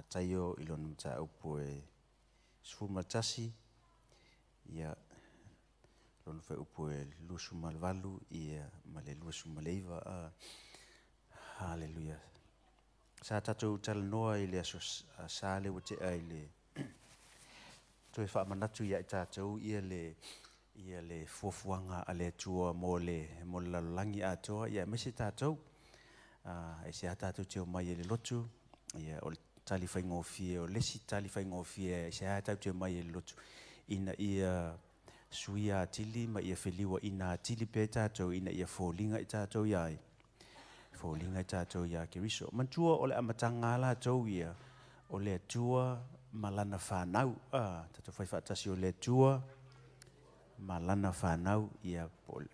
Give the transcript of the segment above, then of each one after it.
tayo ilon mta upo e sfuma tasi ia lon fe upo e lusu malvalu ia male lusu maleiva haleluya sa tatou talanoa i le aso sa le wate ai le toe whaamanatu ia i tātou ia le fuafuanga a le atua mo le lalolangi atoa ia mese tātou e se a tātou teo mai e le lotu ia o le tali whaingofie o lesi tali whaingofie e se a tātou teo mai e le lotu ina ia suia atili ma ia wheliwa ina atili pe tātou ina ia fōlinga i tātou iai fōlinga i tātou ia ke riso mantua o le amatanga la tau ia o le atua malana whanau tātou whaiwhatasi o le atua malana whanau ia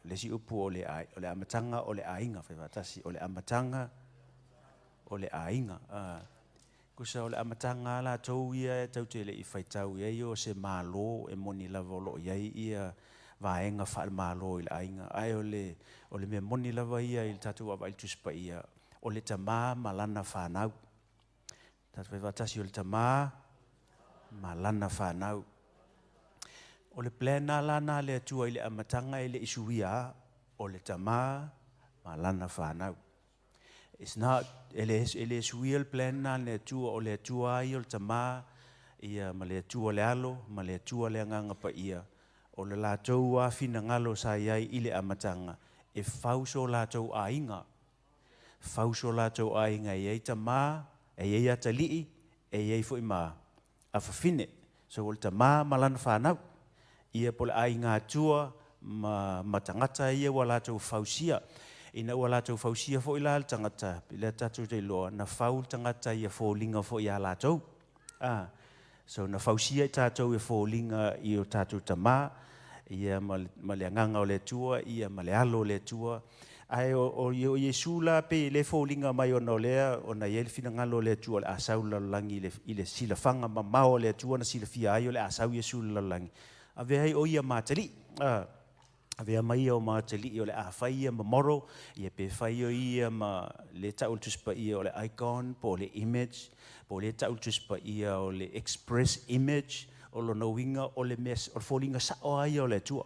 lesi upu o le amatanga o le ainga whaiwhatasi o le amatanga o le ainga kusa o le amatanga la tau ia tau te le i whaitau ia o se malo e moni lava o lo iai ia vaenga whaal malo i le ainga ai o le mea moni lava ia i le tātou awai tuspa ia o le tamā malana whanau tātou whaiwhatasi o le tamā malana whanau o le plena lana le atua i le amatanga i le isuia o le tamā malana whanau. It's not, ele isuia le plena le atua o le atua ai o le tamā ia ma le atua le alo, ma le atua le anganga pa ia o le lātou a fina ngalo sa iai i le amatanga e fauso lātou ainga. Fauso lātou ainga e ei tamā, e ei atalii, e ei fo ima a whawhine. So o le tamā malana whanau. Ia pole ainga atua ma tangata ia wa lātou fausia. Ina wa lātou fausia fo ila le tangata. Pila tātou te loa na faul tangata ia fōlinga fo ia lātou. So na fausia i tātou e fōlinga i o tātou tamā. Ia ma le anganga o le tua, ia ma le alo o le tua. Ai o Yesu la pe le fōlinga mai ona o lea, ona ia le fina ngalo o le tua, le asau lalangi i le silafanga ma mao o le tua na silafia ai o le asau Yesu lalangi. Avea o ia mātali. Avea mai o mātali o le awhai ia ma moro, ia pe whai o ia ma le taulutuspa ia o le icon, po le image, po le taulutuspa ia o le express image, o lo nawinga o le mes, o le fōlinga sao ai o le tua.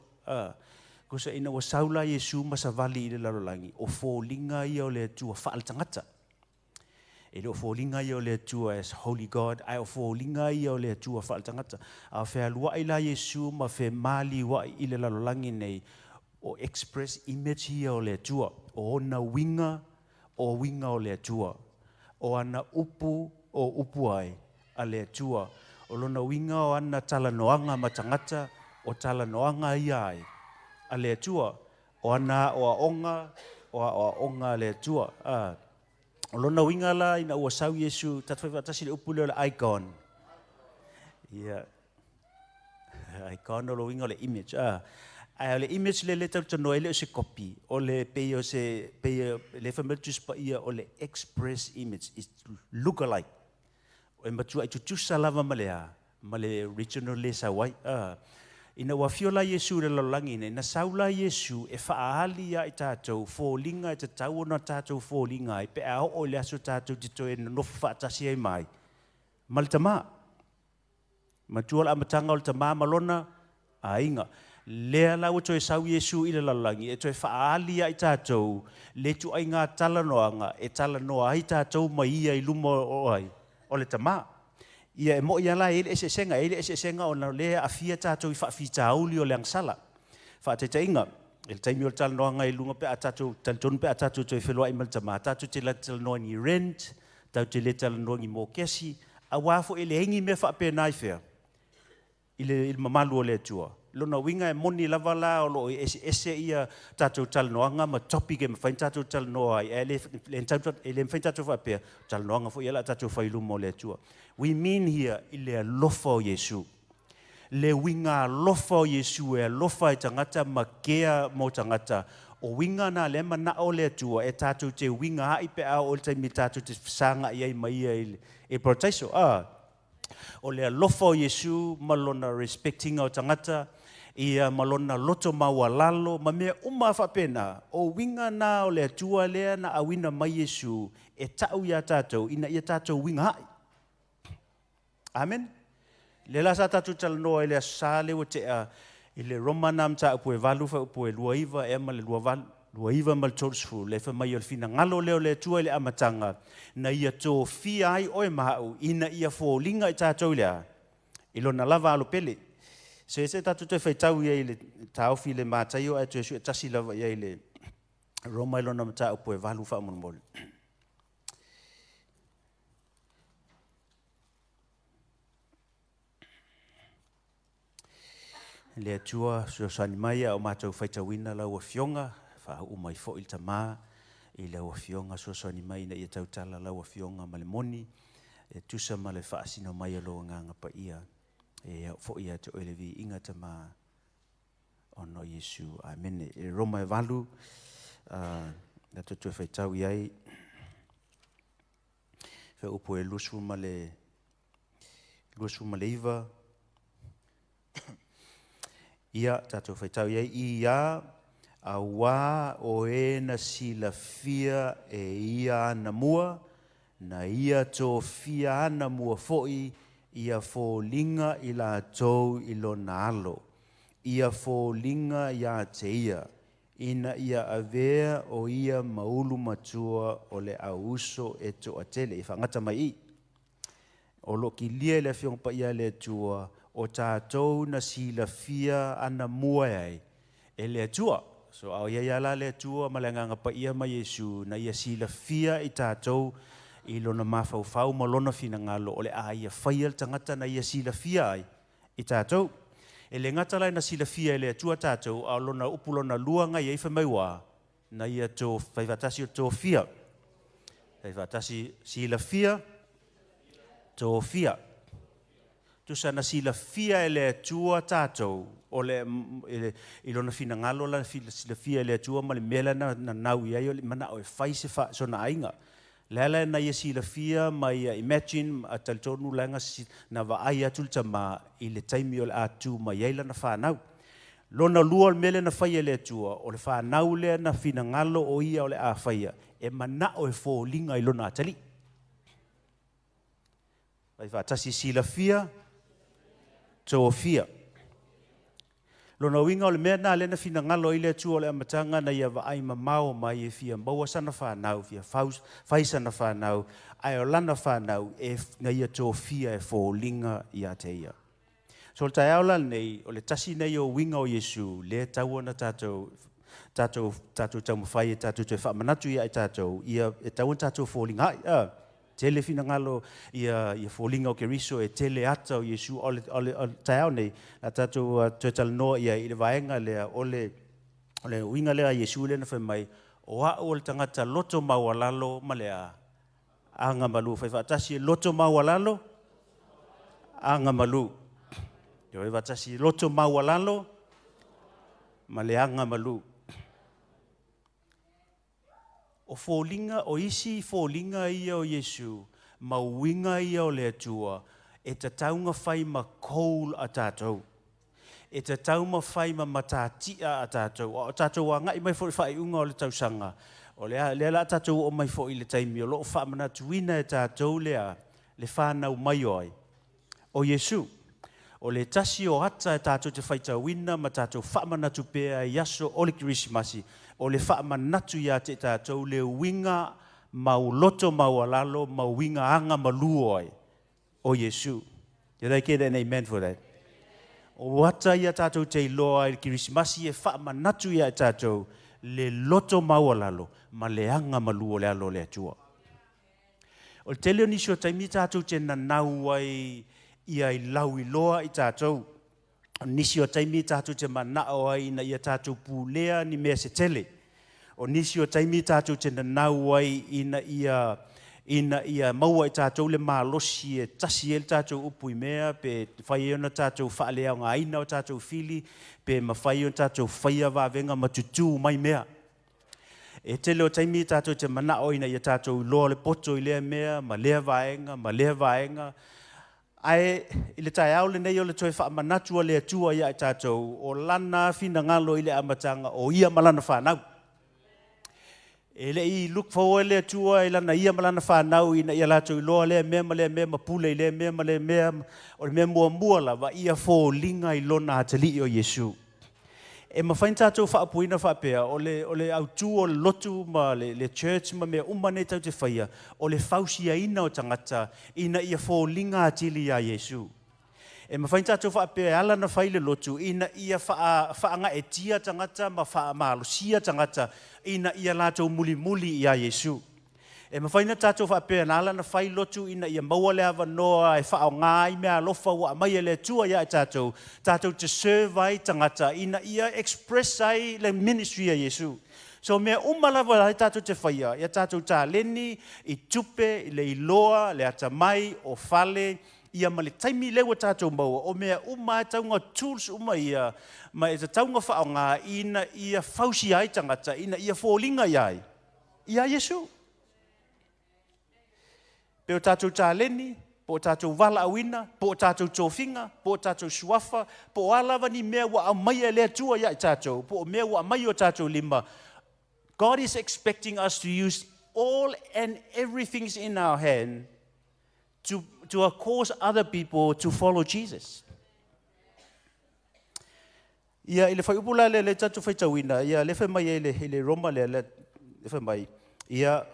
Kusa ina wa saula Yesu masavali i le lalolangi, o fōlinga ia o le tua whaal tangata. E le o fōlinga ia o le atua as Holy God, ai o fōlinga ia o le atua whaal tangata. A whea lua i la Yesu ma whea mali wa i le lalolangi nei o express image ia o le atua. O ona winga o le atua. O ana upu o upu ai a le atua. O lona winga o ana talanoanga ma tangata o talanoanga ia ai a le atua. O ana o a onga le atua. O lona winga la ina ua sau Yesu tatu whaiwatasi le upu leo le icon. Ia. Icon o lo winga o le image. Ai o le image le tau tanoa ele o se copy. O le pei o se pei le whamiltus pa ia o le express image. It's look-alike. O e matua i tutusa lava malea. Ma le original le sawai. Ina ua fiola Yesu le lalangi nei. Na saula Yesu e whaahali ia i tātou fōlinga e te tau ona tātou fōlinga e pe ao o le aso tātou te toe na nofu whaatasi ai mai. Ma le tamā. Ma tua la amatanga o le tamā malona a inga. Lea lau toe sau Yesu i le lalangi e toe whaahali ia i tātou le tu ai ngā talanoanga e talanoa ai tātou mai ia i luma o ai. O le tamā. Ia e mo ia la ele ese senga o na le afia tātou i whaafita auli o le angsala. Whaateta inga, ele taimi o le talanoanga i lunga pe a tātou, taltonu pe a tātou toi whelua i maltama, tātou te la talanoanga i rent, tātou te le talanoanga i mōkesi, a wafo ele hengi me whaape nai whea, i le mamalu o le atua. Lona winga e moni lava la o lo ese ia tātou talanoanga ma topic e mawhain tātou talanoa ai, ele mawhain tātou whaapea, talanoanga fo ia la tātou whailuma o le atua. We mean here, i le alofa o Yesu. Le winga alofa o Yesu e alofa i tangata ma kea mo tangata. O winga na le mana o le atua e tātou te winga hai pe au o le taimi tātou te sanga i ai mai e protaiso. O le alofa o Yesu malona respecting o tangata, ia malona loto MAUALALO, ma mea uma whapena, o winga na o le atua lea na awina mai Yesu, e tau ia tātou, ina ia tātou winga hai. Amen. Le la sa tatu talanoa le sa le o te a ile Romana mta upu e valu fa upu e luaiva e ma le luaiva mal tolsfu le fa mai o fina ngalo leo le tua le amatanga na ia to fi ai o e mau ina ia fo linga i tatou lea ilo na lava alo pele se tatu te fai tau ia ile tau fi le matai o atu e tasi lava ia ile Roma ilo na mta upu e valu fa mon le atua so sani mai o matou faitauina la ua fionga fa u mai fo il tama i le ua fionga so sani mai na ia tautala la ua fionga ma le moni e tusa ma le faasino mai lo nganga pa ia e fo ia te ole vi inga tama ono Yesu amen e Roma e valu na tutu faitau iai fe upo e lusu ma le iva ia tatou faitau iai ia awa o e na silafia e ia ana mua na ia to fia ana mua foi ia fo linga i la tou i lona alo ia fo linga ia te ia ina ia avea o ia maulu matua o le auso e to atele i whangata mai i o lo ki lia le fiong pa ia le tua o tātou na silafia ana mua ai e le tua so au ia la le tua ma le nganga pa ia ma Yesu na ia silafia i tātou i lona mafau ma lona fina ngalo o le a ia whaia tangata na ia silafia ai i tātou e le ngata lai na silafia e le tua tātou a lona upulona luanga i eifa maiwa na ia tō whaivatasi o tō fia whaivatasi silafia tō fia tu sana sila fia ele tua tatou o le ilona fina ngalo la sila fia ele tua ma le mela na nau ia le mana o fai se fa so na ainga lele na ia sila fia mai imagine atal tonu langa na va ai atul tama ile taimi o atu mai ia na fa nau lona lua le mele na fai ele tua o le fa nau le na fina ngalo o ia o le a faia e mana o fo linga ilona atali vai fa tasi sila fia Tofia. Lona winga o le mea na lena fina ngalo i le tua o le amatanga na ia vaai mamao mai e fia maua sana whanau, fia fai sana whanau, ai o lana whanau e na ia Tofia e fōlinga i a te ia. So le tai aula nei, o le tasi nei o winga o Yesu, le taua na tātou tau mawhai e tātou te whamanatu ia e tātou, ia e taua tātou fōlinga ai, tele fina ngalo ia fōlinga o keriso e tele ata o Yesu o le taeao nei la tātou tuetalanoa ia i le vaenga lea o le winga lea Yesu le na whaimai o o le tangata loto MAUALALO ma lea AGAMALU whaifatasi loto MAUALALO AGAMALU te whaifatasi loto MAUALALO ma le AGAMALU o fōlinga, o isi fōlinga ia o Yesu, mauinga ia o le atua, e ta taunga whai ma koul a tātou. E ta taunga whai ma matatia a tātou. O tātou a ngai mai fōi whai unga o le tausanga. O le la tātou o mai fōi le taimi, o loo whamana tuina e tātou lea, le whanau mai oi. O Yesu, o le tasi o ata e tātou te whaitawina, ma tātou whamana tupea i aso o le Kirismasi, o le whaamanatu ia te tātou le winga mau loto MAUALALO, mau winga AGAMALU oi, o Yesu. Did I get an amen for that? O wata ia tātou te iloa i Kirismasi e whaamanatu ia tātou le loto MAUALALO, ma le AGAMALU o le alo le atua. O le teleo nisi o taimi tātou te nanau ai ia i lau i loa i tātou. Nisi o taimi tātou te manao ai na ia tātou pūlea ni mea se tele. O nisi o taimi tātou te nanau ai ina ia maua i tātou le malosi e tasi el tātou upu i mea pe whai ona tātou whaalea o ngā ina o tātou fili pe ma whai ona tātou whaia wāwenga matutu mai mea. E tele o taimi tātou te manao ina ia tātou loa le poto i lea mea, ma lea vaenga, ai i le tai au le nei o le toi whaamanatua le atua ia i tātou o lana fina ngalo i le amatanga o ia malana whanau. Ele I look forward le tua ila na ia malana whanau ina ia lato I loa le mea ma pule le mea le mea o le mea mua la wa ia fo linga I lona atali o Yesu. E mawhain tātou whaapuina whaapea o le autu o le lotu ma le church ma mea umane tau te whaia o le whausia ina o tangata ina ia fo linga atili a Yesu. E mawhain tātou whaapea ala na whai le lotu ina ia whaanga e tia tangata ma maalusia tangata ina ia lātou muli I a Yesu. E mawhain tātou whaapea na ala na whai lotu ina ia maua le awa noa e whao ngā I mea lofa wa mai le tua ia e tātou te serve ai tangata ina ia express ai le ministry a Yesu. So mea umalawa hai tātou te whaia, ia tātou tā leni I tupe, I le iloa, le atamai, o fale, ia ma le taimi lewa tātou maua, o mea e taunga tools ia, ma e taunga whao ngā ina ia whausi ai tangata, ina ia fōlinga iai. Ia Yesu. Peo tātou tāleni, po tātou wala awina, po tātou tōwhinga, po tātou suafa, po alawa ni mea wa amai lea tua ia tātou, po mea wa amai o tātou lima. God is expecting us to use all and everything in our hand to cause other people to follow Jesus. Ia ile fai upula le tatu fai tawina, ia le fai mai le Roma le fai mai. Ia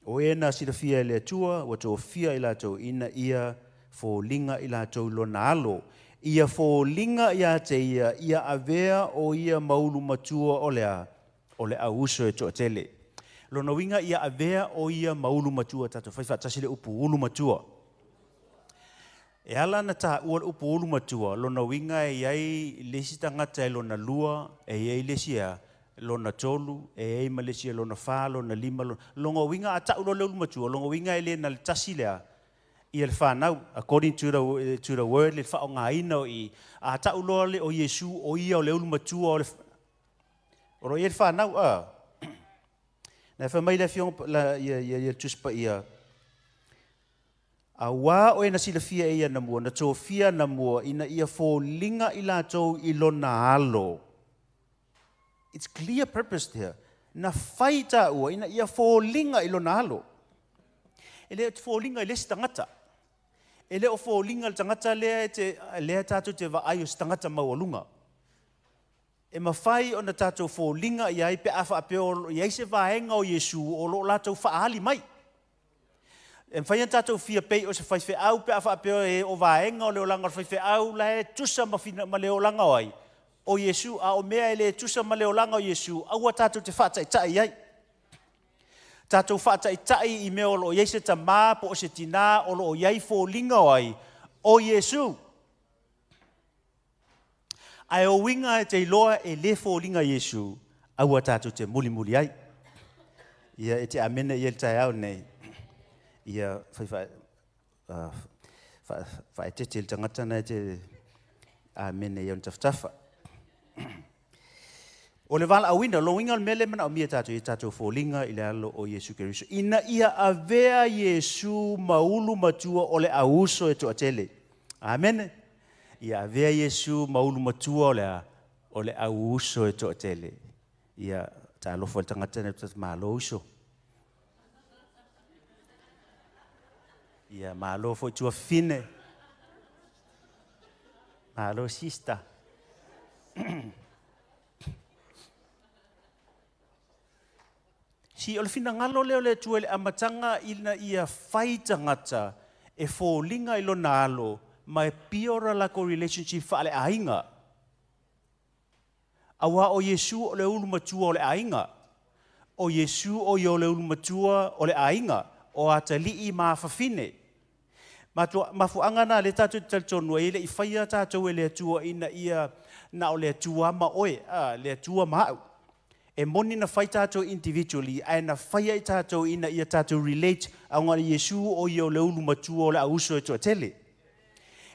o ena silafia le tua, wa tō fia I lato ina ia fo linga I lato lona alo. Ia fo linga ia te ia Avia o ia maulu matua o le auso e toa tele. Lona winga ia Avia o ia maulu matua tato fai fatasi le upu ulu matua. E ala na ta ua upu ulu matua, lona winga e iai lesi tangata e lona lua, e iai lesi a lona tolu, e iai ma lesi a lona wha, lona lima, longa winga a ta ulu ulu matua, longa winga e le na le tasi lea, I le whanau, according to the word, le whao ngā ina o I, a ta ulu le o Yesu, o ia o le ulu matua, o ro I le whanau, na whamai le fiong, ia tuspa ia, a wā o ena silafia e ia na mua, na tō fia na mua, ina ia fō linga I lātou I lona alo. It's clear purpose there. Na whai tā ua, ina ia fō linga I lona alo. Ele o fō linga I lesi tangata. Ele o fō linga I tangata lea tātou te wa ai o tangata maualunga. E mawhai o na tātou fō linga I ai pe awha apeo, I ai se wāenga o Yesu o lo lātou whaali mai. E mwhaia tātou fia pei o se whaife au pe awha apeo e o vaenga o leo langa o whaife au la e tusa ma leo langa o ai. O Yesu, a o mea e le tusa ma leo langa o Yesu, aua tātou te whata I tai ai. Tātou whata I tai I mea o lo iei se ta mā po o se tina o lo iei fō linga o ai. O Yesu. Ai o winga e te iloa e le fō linga Yesu, aua tātou te muli ai. Ia e te amena I le tai au nei. Ia whai te le tangata nei te amene iau taftafa. O le wala awina, lo winga mele mana o mia tātou I tātou fōlinga I le alo o Yesu Keriso. Ina ia Avea Yesu maulu matua o le auso e toa tele. Amen. Ia Avea Yesu maulu matua o le auso e toa tele. Ia tā lofo le tangata nei tata malo uso. Ia malo foi tua fine. Malo sista. Si ole fina ngalo leo le tua le amatanga ina ia whai tangata e fōlinga I lona alo mai piora la ko relationship whaale ainga. Awa o Yesu o le ulu matua o le ainga. O Yesu o yo le ulu matua o le ainga. O atali'i mawhawhine. Mafuanga na le tātou te taltonua I le I whaia tātou e le atua ina ia na o le atua ma oe, le atua mau. E moni na whai tātou individually, ai na whaia I tātou ina ia tātou relate a ngā Yesu o i o le ulu matua o le auso e toa tele.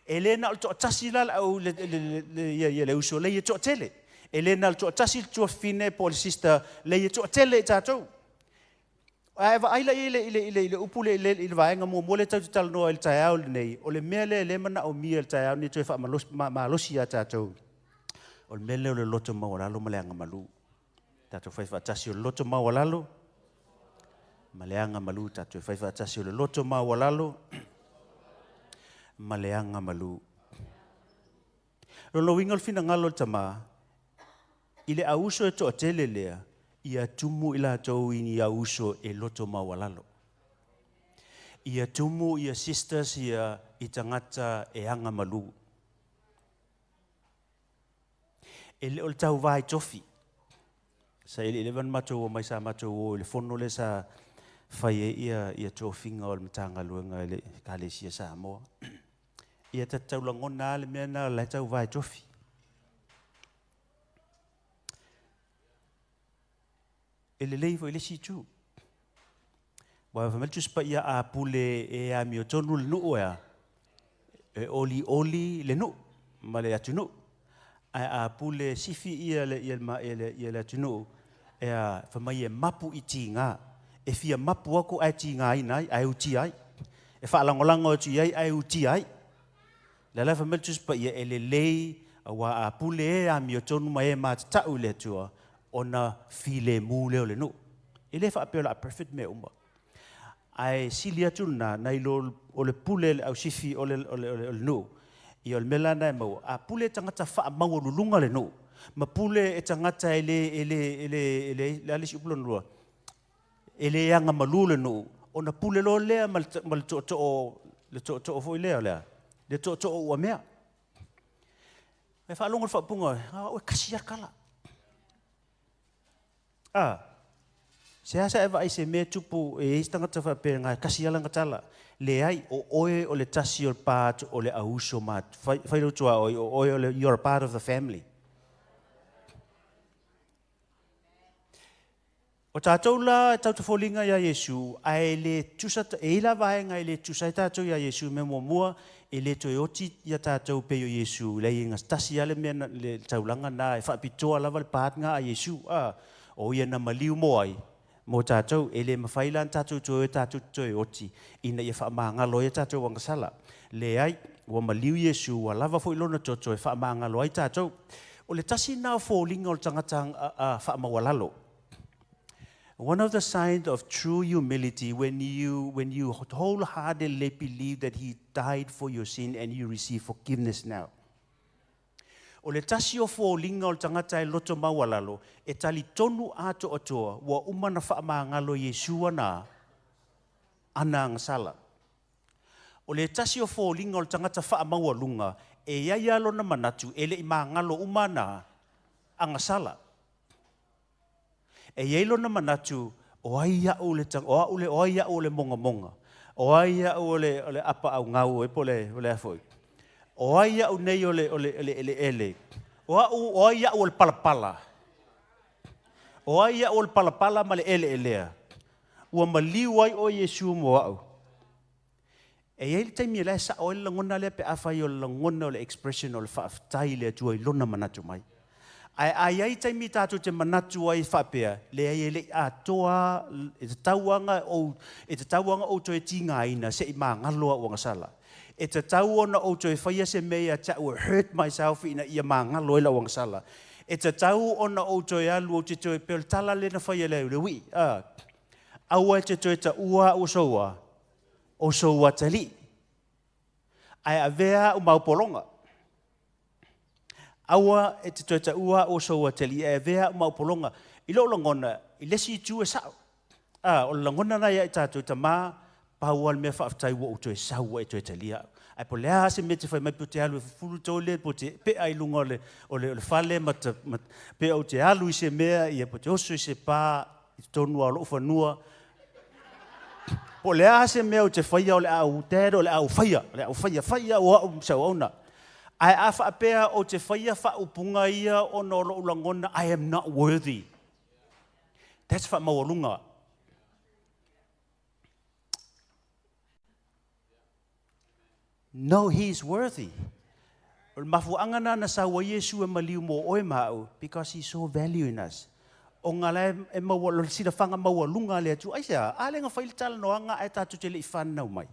E le na o toa tasila au le uso le i toa tele. E le na o toa tasil toa fine po le sister le i toa tele I tātou. Ai va ai le upule le vaenga mo le tau tal no el taiau nei o le mele le mana o mi el taiau ni toe fa malosi a tātou o le mele o le loto MAUALALO ma le AGAMALU tātou fai fa tasi o loto MAUALALO ma le agamalu tatou e faifaatasi o le loto maualalo ma le agamalu. Lolo winga le finagalo le tamā i le auso e toʻatele lea ia tumu i latou i auso e loto maualalo. Ia tumu ia sisters ia i tagata e agamalu. E le o le tauvae tofi. Sa ele elevan matou o mai sa matou o le fono le sa fai e ia tofinga o le matagaluega le kalesia Samoa. Ia tataulagona le mea na le tauvae tofi. E lelei foi le situ. Wa fameltus pa ia a pule e a miotonu le nuu ea. E oli le nuu, ma le atu nuu. A pule sifi ia le atu nuu. E a famai e mapu i tinga. E fia mapu ako ai tinga ai nai, ai uti ai. E whaalangolango atu ai, ai uti ai. Lala fameltus pa ia e lelei wa a pule e a miotonu ma e matatau le atua. Ona file mu leo le nuu. E le whaapeo la perfect me umba. Ai sili atu na ilo o le pule au sifi o le nuu. I o le melana e mau. A pule tangata wha mau lulunga le nuu. Ma pule e tangata ele alisi upulon rua. Ele anga malu le nuu. O na pule lo lea ma le to'o foi lea lea. Le to'o ua mea. E whaalonga le whaapunga. O e kasi akala. Se asa eva ai se me tupu e istanga tafa pe nga kasi ala ngatala le ai o oe o le tasi o part o le auso mat fai lo tua o oe o le you're a part of the family. O tātou la tātou folinga ia Yesu ai le tusata e ila vaenga i le tusai tātou ia Yesu me mua e le toi oti ia tātou pe o Yesu le inga tasi ale me le taulanga na e whaapitoa lava le part nga a Yesu o ia na maliu mo ai. Mo tātou, ele mawhailan tātou toi oti, ina ia whaamangalo ia tātou wangasala. Le ai, ua maliu Yesu, ua lava fo ilona toto e whaamangalo ai tātou. O le tasi nao fōlinga o le tangata whaamawalalo. One of the signs of true humility when you wholeheartedly believe that He died for your sin and you receive forgiveness now. O le tasi o fōlinga o le tangata e loto maualalo, e tali tonu ato atoa, ua umana whaamangalo Yesua na ana angasala. O le tasi o fōlinga o le tangata whaamaualunga, e iaialo na manatu, e le imangalo umana angasala. E iaialo na manatu, o ai au le tang, o ai au le monga monga, o ai au le apa au ngau, e po le afoi. O ai au nei o le ele. O ai au le palapala. O ai au le palapala ma le elea. Ua maliu ai o Yesu mo au. E iei le taimi le sa o le langona le pe awhai o le langona o le expression o le whaaftai le atua i lona manatu mai. Ai ai taimi tātou te manatu ai whapea. Le ai le atoa e te tauanga o to e tinga ina se i maa ngaloa o ngasala. E te tau ona o toi whaia se mea ta ua hurt myself ina ia maa ngalo ila wangsala. E te tau ona o toi alu o te toi pel tala le na whaia leo le wi. Aua e te toi ta ua o soua tali. Ai Avia o maupolonga. Aua e te toi ta ua o soua tali. Ai Avia o maupolonga. I lo langona, i lesi tu e sao. O langona na ia i tātou ta maa, paual me whaaftai wa o toi saua e toi talia. Ai po lea se me te whai mai po te alu e fulu tole, po te pe ai lunga o le whale, pe au te alu i se mea, ia po te oso i se pā, i tonu a lo whanua. Po lea se mea o te whaia o le au tēra, o le au whaia o au sau auna. Ai a whaapea o te whaia whaupunga ia o no lo ulangona, I am not worthy. That's wha mawalunga. No, he is worthy. Mafuangana na sa wa Yesu e maliu mo oe mau because he saw value in us. O ngala e mawalo sina fanga mawalunga le atu aisa ale nga failtala no anga e tatu te le fanau mai.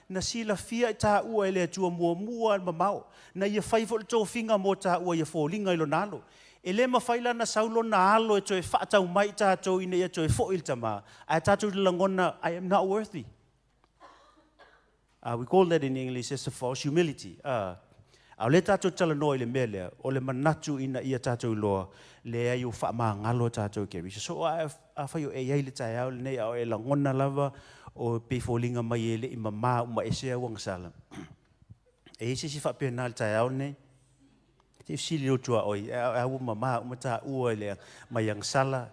Na sila fia e ta ua ele atu mua mamau. Na ia faifo le tofinga mo ta ua ia fōlinga ilo nalo. E le mawhaila na saulo na alo e toi whaatau mai tātou ina ia toi fo il tama. Ai tātou te langona, I am not worthy. We call that in English as a false humility. Au le tātou tala no i le mea lea, o le manatu ina ia tātou loa, le ai o wha ngalo tātou ke risa. So a whai o e iei le tai au le nei, au e langona lava, o pefolinga mai e le i mama uma ese au angasala. E ese si wha pēnā le tai au nei, te sili o tua oi, au mama uma tā ua le mai angasala.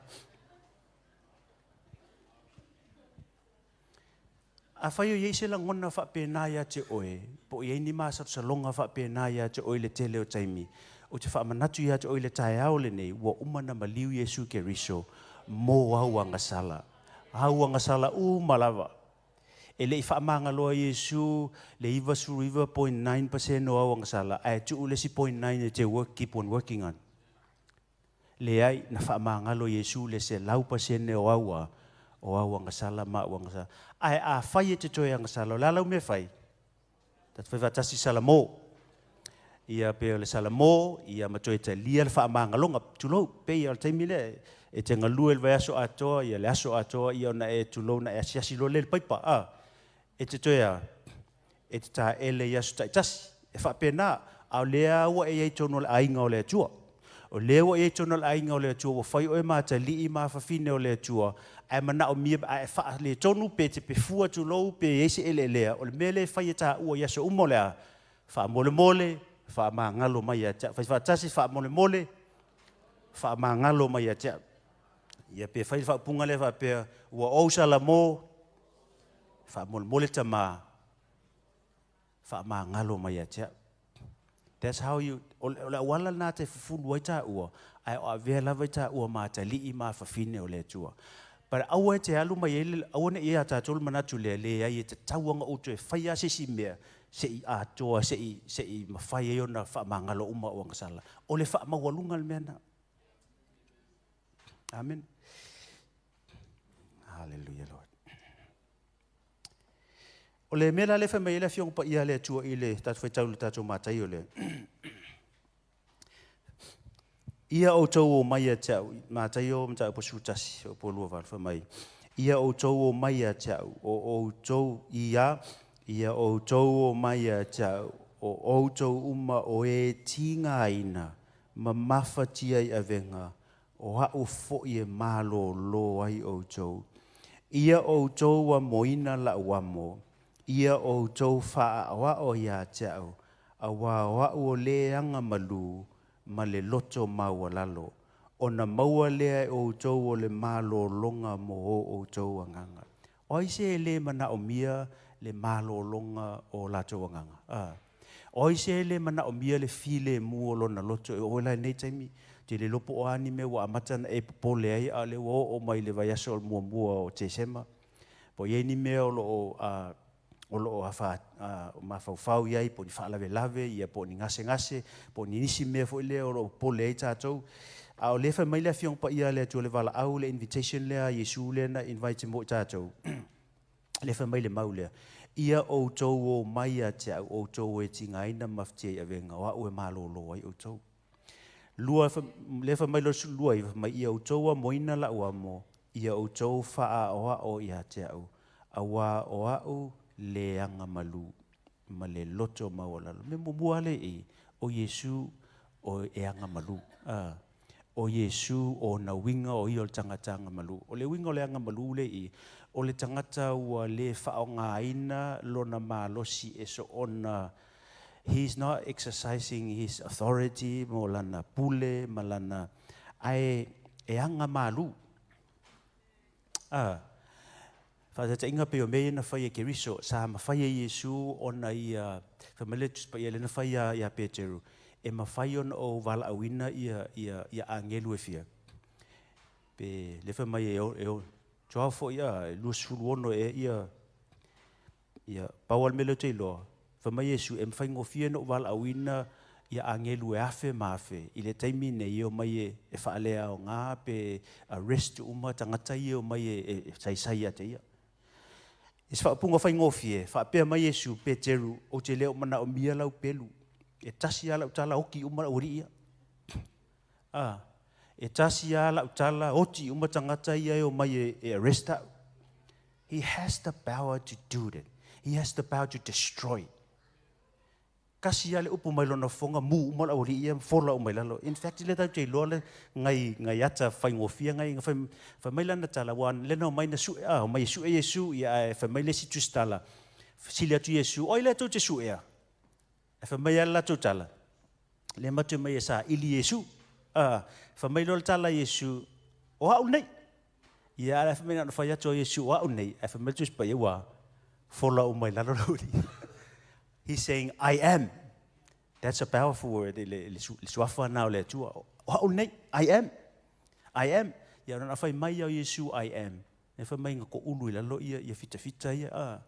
A whai o iei se langona wha pēnā ia te oe, po iei ni maa sa longa wha pēnā ia te oe le tele o taimi. O te wha manatu ia te oe le tai au le nei, ua umana maliu Yesu ke riso, mō au angasala. Au angasala malawa. E le i wha mangaloa Yesu, le iwa suru iwa 0.9% o au angasala, ai tu ule si 0.9 e te work, keep on working on. Le ai na wha mangalo Yesu le se lau pasene o aua, o au angasala ma o angasala. Ai a whai e te toi angasala, o lalau me whai. Tat whai watasi salamo. Ia peo le salamo, ia matoi te lia le wha mangalonga, tulou, pe ia le taimi le, e te ngalua le vai aso atoa, ia le aso atoa, ia ona e tulou na e asiasi lo le paipa. E te toi a, e te tā ele i aso taitasi, e wha pēnā, au lea ua e ei tono le ainga o le atua. O lea ua e ei tono le ainga o le atua, wa whai oe mata li i maa whawhine o le atua, ai mana o mia, ai wha le tonu pe te pe fua tulou, pe eisi ele lea, o le mele whai e tā ua i aso umo lea, wha mole mole, wha maa ngalo mai a tia, wha tasi wha mole mole, wha maa ngalo mai a tia. Ia pe whai wha punga le wha pe ua ousala mō, wha mole mole ta maa, wha maa ngalo mai a tia. That's how you, o le wala nā te fufulu ai tā ua, ai o Avia lava i tā ua maa ta li i maa whawhine o le tua. Para aua te alu mai ele, aua ne ia tātou manatu le ai e te tauanga o te whaia sisi mea, se i atoa, se i mawhai e ona wha mangalo uma o angasala. O le wha mawalunga le mea na. Amen. Hallelujah, Lord. O le mea la le wha mai ele fiong pa ia le tua i le tātou whai tau le tātou mātai o le. Ia o tau o mai a tau, mātai o mtau po sutasi, o po lua wal wha mai. Ia o tau o mai a tau, o tau ia o tau o mai a tau, o tau uma o e tinga ina, ma mawhatia i avenga, o hau fo i e malo lo ai o tau. Ia o tau a moina la wamo, ia o tau wha wa o ia tau, a wa o le anga malu, ma le loto MAUALALO. Ona maua lea o tau o le malo longa mo o tau anganga. O ise le mana o mia le malo longa o lato anganga. O ise le mana o mia le file mua lona loto. O la nei taimi, te le lopo o anime wa amatana e popole ai a le o mai le vaiaso o mua o te sema. Po ye ni mea o lo afa mafau iai po ni fa'alave lave ia po ni ngase po ni nisi mea fo ile o pole ai tātou a o le fa mai le fiong pa ia le tu le vala au le invitation le a Yesu le na invite mo tātou le fa mai le mau le ia o tou o mai a te o tou e tinga ina mafti a venga wa o e malo lo ai o tou lua le fa mai lo lua i mai ia o tou a moina la o mo ia o tou fa o ia te au a wa o le AGAMALU ma le loto MAUALALO. Me mua le o Yesu o e AGAMALU. O Yesu o na winga o i o le tangata AGAMALU. O le winga o le AGAMALU le o le tangata ua le whaonga ina lona malosi e so ona. He's not exercising his authority mo lana pule, malana ai e AGAMALU. Fa te inga pe o me na fai ke riso sa ma fai Yesu ona ia famaletus pa ia le na fai ia Peteru e ma fai on o vala awina ia angelu e fia pe le fa mai e o tua fo ia lu suluono e ia pawal mele te lo fa mai Yesu e fai ngo fia no vala awina ia angelu e afe mafe i le taimi ne io mai e fa alea o ngā pe arrest uma tangata io mai e sai ate ia. Is fa punga fai ngofie, fa pe mai Yesu Peteru o te leo mana o mia lau pelu. E tasi ala utala oki uma ori ia. E tasi ala utala oti uma tangata ia o mai e arrest out. He has the power to do that. He has the power to destroy. Kasi ale upu mai lona fonga mu umala ori ia fola umai lalo. In fact, le tau te loa ngai ata whai ngofia ngai whai mai lana tala wan le no mai na su mai su e Yesu ia whai mai le si tustala. Sili atu Yesu oi le tau te su ea. Whai mai ala tau tala. Le matu mai e sa ili Yesu. Whai mai lola tala Yesu o hau nei. Ia ala whai mai na whai atu Yesu o hau nei. Whai mai tu spa ia fola umai lalo lori. He's saying, I am. That's a powerful word. I am. I am. Ya rana fai mai au Yesu, I am. Ne fai mai ngako ulu ila lo ia fita ia.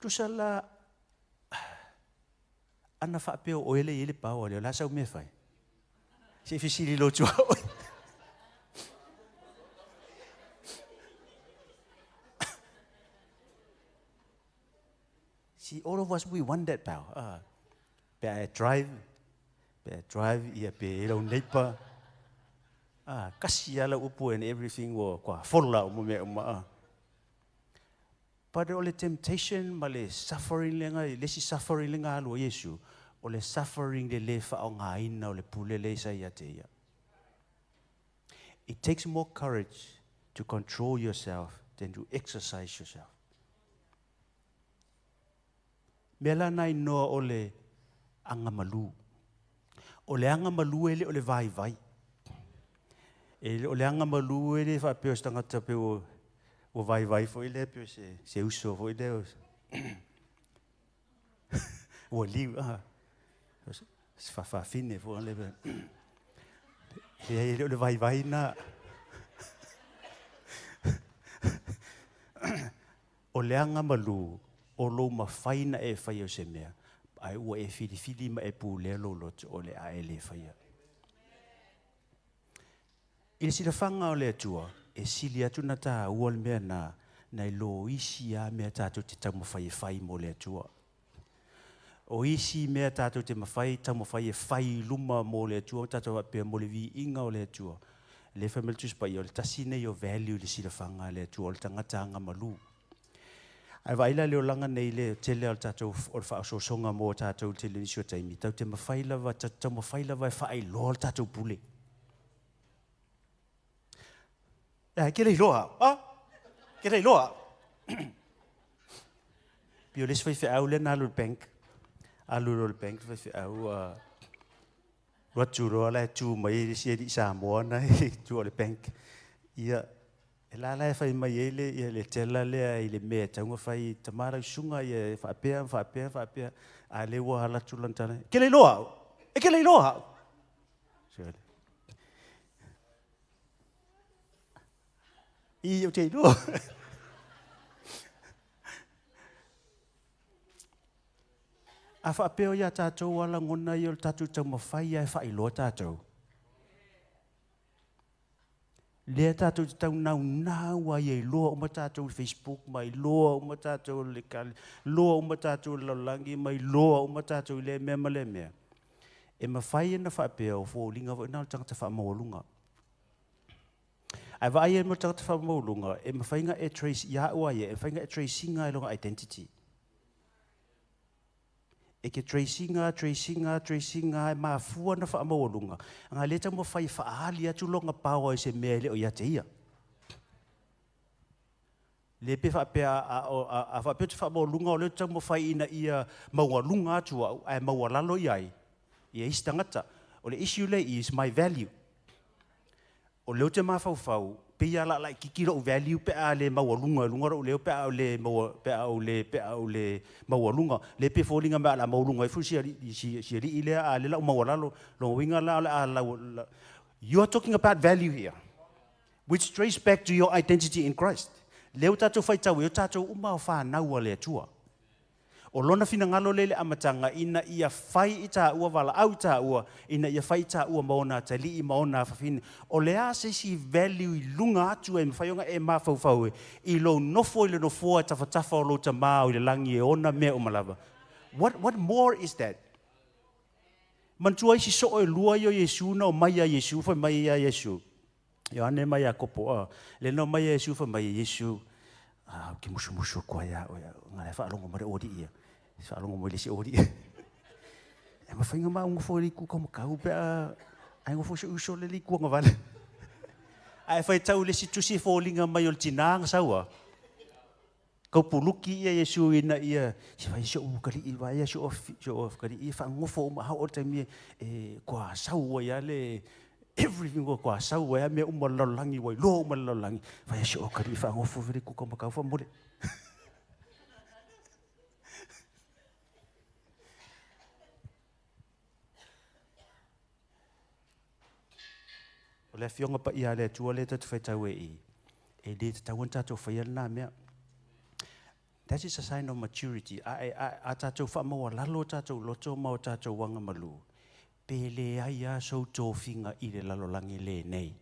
Tusala ana fa peo o ele pao le la sa me fai. Se fisili lo tua. See, all of us, we want that power. Be drive, ia pe ilo neipa. Kasi ala upu and everything wo kwa fola umume uma. But all the temptation, male suffering lenga, lesi suffering lenga alu Yesu, ole suffering le lefa o ngaina ole pule le sa ia te ia. It takes more courage to control yourself than to exercise yourself. Mela nai noa ole AGAMALU. Ole AGAMALU ele ole vai. Ole AGAMALU ele fa peo stangata peo o vai fo ele peo se uso fo ele o liu fa fine fo ele ele ole vai na ole AGAMALU o lo mawhaina e whai o se mea. Ai ua e whiri ma e pūlea lo loto o le a e le whaia. I le sila whanga o le atua, e sili atu na tā ua le mea na i lo isi a mea tātou te tau mawhai mo le atua. O isi mea tātou te mawhai, tau mawhai e whai luma mo le atua, tātou apea mo le vi inga o le atua. Le whameltus pa i o le tasine i o value le sila whanga le atua, o le tangata AGAMALU. Ai vaila leo langa nei le tele al tatou o fa so songa mo tatou tele ni so taimi tau te mafaila va tatou mafaila va fa ai lo tatou pule. Ke le loa, ke le loa. Pio les fai au le na lu bank. Alu bank fai au Waturo la tu mai si di Samoan na tu le bank. Ia la fai mai ele le tela le ile me tanga fai tamara sunga ia fa pea a le wa hala tulantana ke le loa i o te loa a fa pea ia tatou ala ngona i o tatou tama fai ia fa i lo tatou. Le tātou te tau nau ai e loa o matātou Facebook, mai loa o matātou le kali, loa o matātou laulangi, mai loa o matātou le mea. E mawhai e na whaapea o fōlinga wa ina o tangata whaamaolunga. Ai wa ai e mo tangata whaamaolunga, e mawhainga e trace ia ua e mawhainga e tracinga e longa identity. E ke tracinga e maafua na whaamaolunga. Nga le tau mawhai whaali atu longa paua e se mea le o ia te ia. Le pe whaapea a whaapea te whaamaolunga o le tau mawhai ina ia maualunga atu au, ai maualalo iai. Ia isi tangata. O le issue le is my value. O leo te mawhauwhau, pe ia la kikira o value pe a le maualunga, lunga o leo pe a le maualunga, le pe fōlinga mea la maualunga, e fu siari i lea a le lau maualalo, lo winga la. You are talking about value here, which traces back to your identity in Christ. Leo tātou whaitau, eo tātou umau whānaua le atua. O lona fina ngalo lele amatanga ina ia whai i tā ua wala au tā ua, ina ia whai tā ua maona tali i maona whawhine. O lea se si value i lunga atu e mwhaionga e mawhauwhau i lo nofo i le nofoa tawhatafa o lo ta māu i le langi e ona mea o malava. What more is that? Mantua si so e lua yo Yesu no mai a Yesu fa mai a Yesu. Yo ane mai a kopo le no mai a Yesu fa mai a Yesu. Ki musu ko ya ngale fa longo mare odi ia. Fa longo mo le si odi. E ma fa ngama un fo li ku como kau pe ai ngo fo so le li ku ngavale. Ai fa tau le si tusi fo linga mai ol tinang sawa. Kau puluki ia Yesu ina ia si vai so kali I vai so off kali I fa ngofo ma ha o tami kwa sau ia le everything kwa sau ia me umalolangi wai lo umalolangi vai so kali fa ngofo veri ku kau fa mole o le fionga pa ia le tua le tatu fai tau e le tau tatu fai na me. That is a sign of maturity. A tātou whamaualalo tātou loto mau tātou wangamalu. Pele ai a so tōwhinga I le lalolangi le nei.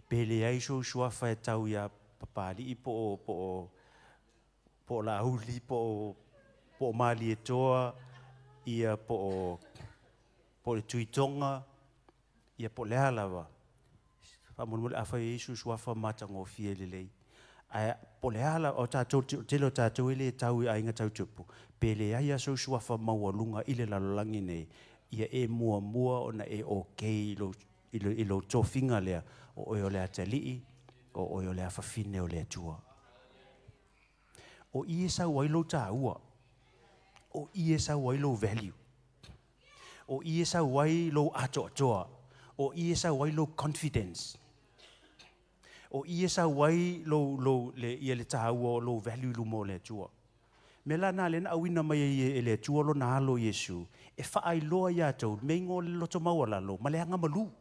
Pele ai so suafa e tau ia papali I po la huli po mali e toa ia po le tuitonga ia po le halawa. Whamunmule awha Yesu suafa matango fie le lei. Po le ala o tātou telo tātou ele tau I ainga tau tupu. Pele ai a so suafa maualunga I le lalolangi nei. Ia e mua o na e okay ilo tōwhinga lea o o lea te lii o o lea whawhine o lea tua. O I e sau wailo tā ua. O I e sau wailo value. O I e sau wailo ato atoa. O I e sau wailo confidence. O I e sa wai lo le ia le taua lo value lu mo le tua. Me la na le na awina mai e le tua lo na halo Yesu. E whaai loa ia tau, me ngō le loto maualalo, ma le AGAMALU.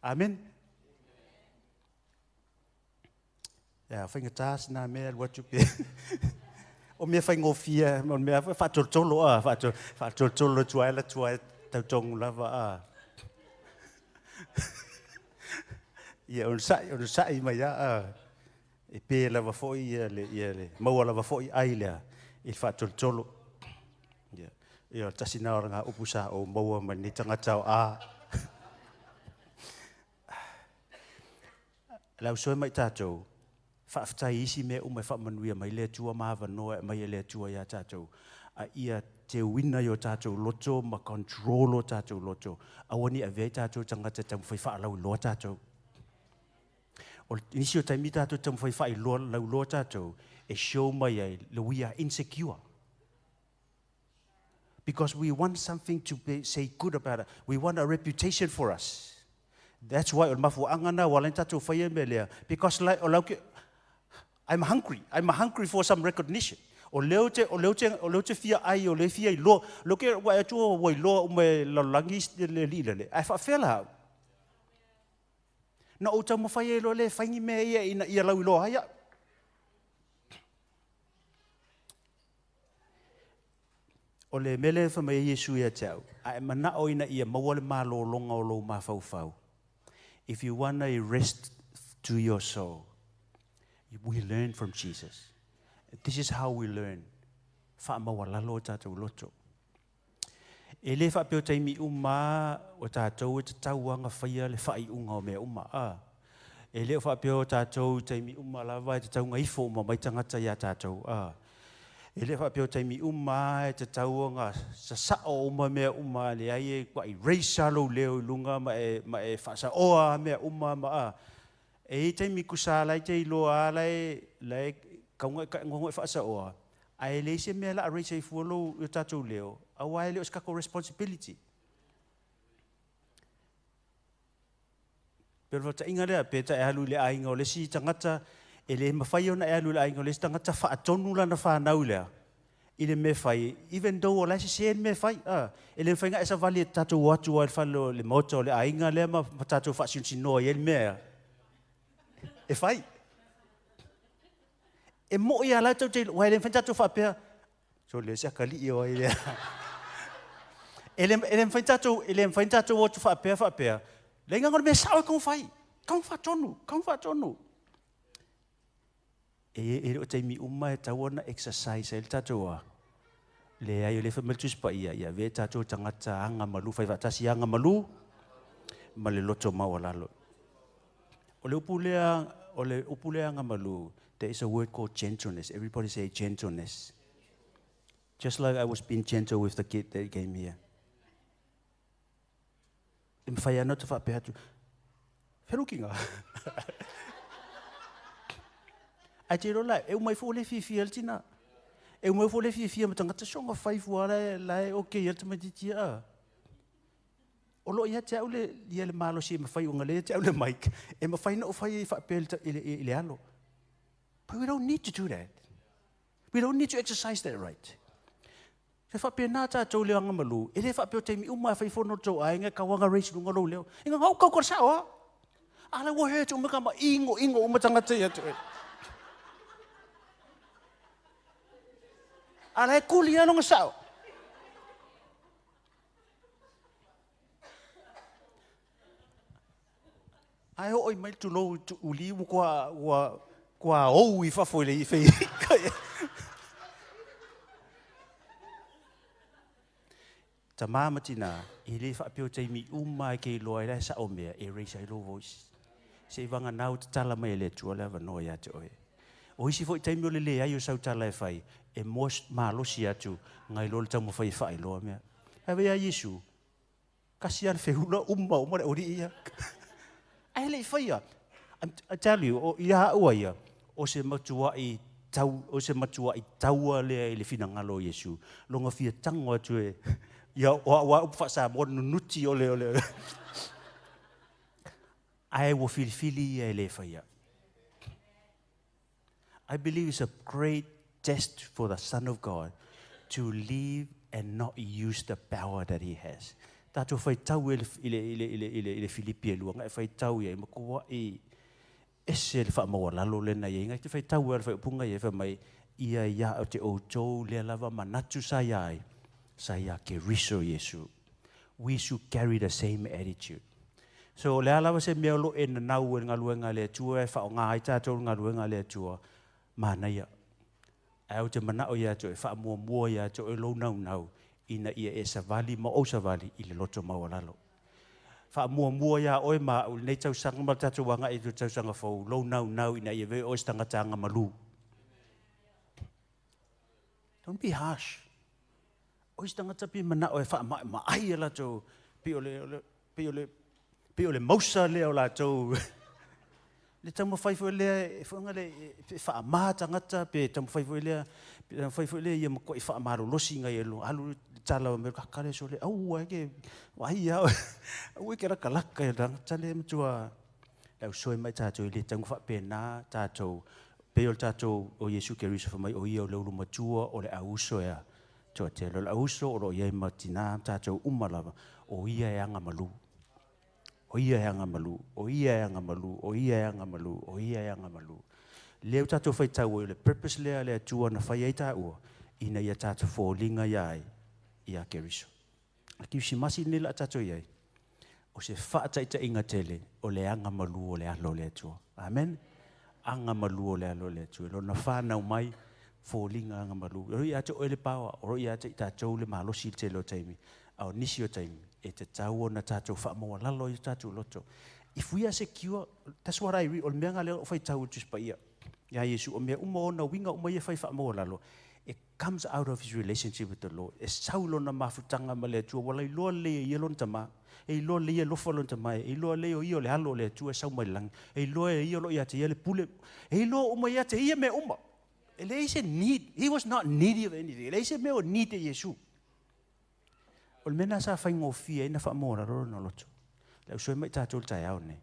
Amen. Ia, whainga tās nā mea watu pe. O mea whaingo fia, o mea whatoltolo whatoltolo tuaela tau tongu lava Ia on sai mai e pe lava foi le maua lava foi ai le I whatoltolo. Ia tasina ora ngā upusa o maua mai ni tangata o Lau soe mai tātou, whaaftai isi me umai whaamanuia mai le tua mawa noa mai le tua ia tātou. Ia te wina yo tātou loto, ma control o tātou loto. Awani a vei tātou tangata tamu whai whaalau loa tātou. O nisi o taimi tātou tamu whai whai lau loa tātou, e show mai ai, we are insecure. Because we want something to say good about it. We want a reputation for us. That's why on mafu angana walain tātou whai e melea. Because I'm hungry. I'm hungry for some recognition. O leo te fia ai, o le fia I lo. Lo ke wa e tua wai lo ume lalangi le lilele. Ai whaafela. Na o tau mawhai e lo le whaingi mea ia lau I lo haia. O le mele whamai Yesu ia tau. Ai mana o ina ia mawale malo longa o lo mawhau. If you want a rest to your soul, we learn from Jesus. This is how we learn. Whaamaualalo tātou loto. E le whaapeo taimi uma o tātou e te tauanga whaia le whai unga o mea uma. E le whaapeo tātou taimi uma lawa e te taunga ifo uma mai tangata ia tātou. E le whaapeo taimi uma e te tauanga sa sao uma mea uma le ai e kwa I reisa lo leo I lunga ma e whaasa oa mea uma ma E taimi kusa lai te iloa lai kaunga ngongo e whaasa oa. Ai le se mea la a reisa I fuolo I tātou leo. Awa e leo skako responsibility. Pero vata inga lea peta e halu le ainga o le si tangata e le mawhai ona e halu le ainga o le si tangata whaatonu lana whanau lea. I le me whai, even though o lai se me whai, e le whainga e sa vali e tātou watu ai whalo le moto le ainga lea ma tātou whaasiunsinoa I e le mea. E whai. E mo ia la tau te wai le whaintatou whapea. So le sia kali I o ai lea. Ele whaintatou o tu whapea. Le inga ngore me sao kong whai. Kong whatonu. E o te mi uma e tauana exercise e le tatoa. Le ai le fameltus pa ia ve tatou tangata agamalu fai vatasi agamalu ma le loto maualalo. O le upulea agamalu, there is a word called gentleness. Everybody say gentleness. Just like I was being gentle with the kid that came here. E mawhai ana te whape atu. Wherukinga. Ai te rola, e umai fo le fifi altina. E umai fo le fifi ma tangata songa whaifua lai okay alta matitia a. O lo ia te au le malo si e mawhai unga le te au le mic. E mawhai na o whai whape le alo. But we don't need to do that. We don't need to exercise that right. Se whape nā tātou leo agamalu, e le whape o teimi umai whai whono tau ai ngā kawanga reisi lunga lo leo. Inga ngau kau kor sawa. Ala wo he tu umaka ma ingo umatangata ia tu. Ala e kuli ano ngā sawa. Ai ho oi mai tu lo tu uli mo kwa ou I whafo le I whai. Ta māmatina, I le whapeo teimi umai kei loa I sa o mea, e raise I low voice. Se wanga nau te tala mai le tua le wanoa ia te oe. O isi fo I teimi o le ai o sau tala e whai, e mos mālosi atu, ngai lo le tamu whai whai loa mea. Hawe a Yesu, kasi an whehula uma le ori ia. Ai le whai a. I tell you, o ia ua ia, o se matua I taua lea I le whinangalo Yesu. Longa fia tango atu e, ia wa upwhasa mo nunuti ole. Ai wo filifili e le whaia. I believe it's a great test for the Son of God to live and not use the power that he has. Tato whai tau ile Filipi e luanga, e whai tau ia, makua ese le whaamaualalo lena ia, ngai te whai tau le whai upunga ia, whai mai ia o te outou lea lava manatu sa iai, sa ia ke riso Yesu. We should carry the same attitude. So le alawa se mea lo e na nau e ngaluenga le tua, e whao ngā i tātou ngaluenga le tua, mana ia. Au te manao ia to e whaamua ia to e lo nau, ina ia e savali ma o savali I le loto maualalo. Whaamua ia oe ma o nei tau sanga ma tātou wanga e tau sanga whau, lo nau ina ia veo o stangata agamalu. Don't be harsh. O stangata pi manao e wha ma ai ala to pi ole mausa leo la to. Le tamu whaifo lea, whanga le wha maa tangata, pe tamu whaifo lea, ia mako I wha maro losi ngai elu, alu tala o mero kakare so le, au ake, wai au, au eke raka laka e rangata le matua, lau soe mai tātou I le tangu wha pēnā tātou, peo tātou o Yesu ke riso whamai o ia o leulu matua o le auso ea, toa te le auso o lo iai matina tātou umalawa, o ia e agamalu. O ia e agamalu, o ia e agamalu, o ia e agamalu, o ia e agamalu. Leo tātou whai tau le purpose lea lea tua na whai ei tā ua, ina ia tātou fōlinga iai, ia ke riso. A kiu si masi nila tātou iai, o se whaataita inga tele, o le agamalu o le alo lea tua. Amen? Agamalu o le alo lea tua. Lo na whanau mai, fōlinga agamalu. Roi ate o le pawa, o roi ate I tātou le malosi te lo taimi, au nisi o taimi. E te tau na tātou whaamaualalo I tātou loto. If we are secure, that's what I read. O mea ngā leo o whai tau tus pa ia. Ia Yesu, o mea una winga uma ia whai whaamaualalo. It comes out of his relationship with the Lord. E saulo na mafutanga ma lea tua. Wala I loa lea I lon tama. E loa lea lofa lon tama. E loa lea o ia le halo lea tua sau mai lang. E loa ia lo ia te ia le pule. E loa uma ia te ia me uma. E le ise need. He was not needy of anything. E le ise me o need e Yesu. O mena sa whai ngofia ina whaamora roro na loto. Lau soe mai tātou tai au ne.